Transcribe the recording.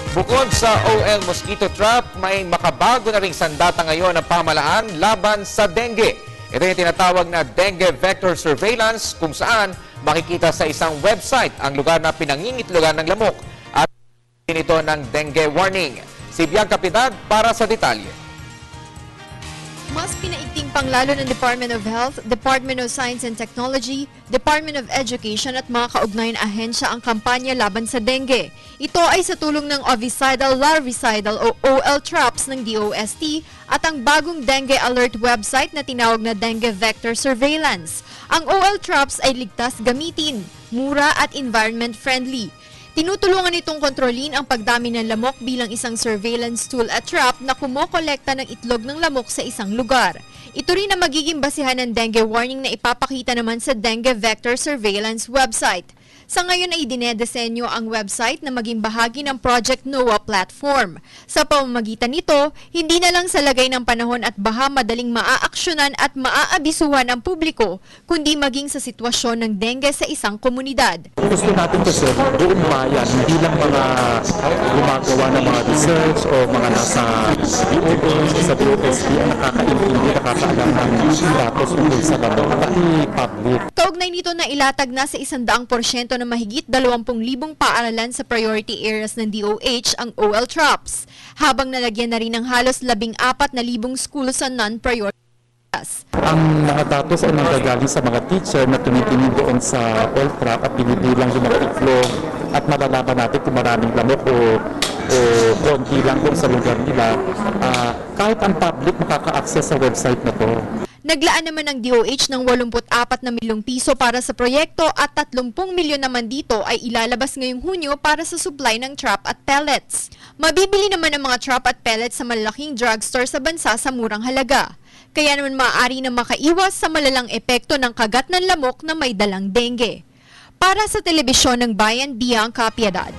Bukod sa OL mosquito trap, may makabago na ring sandata ngayon ang pamahalaan laban sa dengue. Ito yung tinatawag na dengue vector surveillance kung saan makikita sa isang website ang lugar na pinangingitlogan ng lamok at ito ng dengue warning. Si Bianca Piedad para sa detalye. Mas pinaigting panglalo ng Department of Health, Department of Science and Technology, Department of Education at mga kaugnayang ahensya ang kampanya laban sa dengue. Ito ay sa tulong ng ovicidal larvicidal o OL traps ng DOST at ang bagong dengue alert website na tinawag na Dengue Vector Surveillance. Ang OL traps ay ligtas gamitin, mura at environment friendly. Tinutulungan itong kontrolin ang pagdami ng lamok bilang isang surveillance tool at trap na kumokolekta ng itlog ng lamok sa isang lugar. Ito rin ang magiging basihan ng dengue warning na ipapakita naman sa Dengue Vector Surveillance website. Sa ngayon ay dinedesenyo ang website na maging bahagi ng Project NOAA platform. Sa pamamagitan nito, hindi na lang sa lagay ng panahon at baha madaling maaaksyonan at maaabisuhan ang publiko, kundi maging sa sitwasyon ng dengue sa isang komunidad. Gusto natin kasi buong bayan, hindi lang mga gumagawa ng mga research o mga nasa DOH sa DOST ang nakakaintindi, nakakaalam ng datos tungkol sa lamok, pati public. Kaugnay nito na ilatag na sa 100% na mahigit 20,000 paaralan sa priority areas ng DOH ang OL traps, habang nalagyan na rin ng halos 14,000 schools sa non-priority areas. Ang mga datos ay nanggagaling sa mga teacher na tumitingin doon sa OL trap at binibilang yung mga itlog at malalaman natin kung maraming lamok o konti lang doon sa lugar nila. Kahit ang public makaka-access sa website na to. Naglaan naman ang DOH ng 84 na milyong piso para sa proyekto at 30 milyon naman dito ay ilalabas ngayong Hunyo para sa supply ng trap at pellets. Mabibili naman ang mga trap at pellets sa malalaking drugstore sa bansa sa murang halaga. Kaya naman maaari na makaiwas sa malalang epekto ng kagat ng lamok na may dalang dengue. Para sa Telebisyon ng Bayan, Bianca Piedad.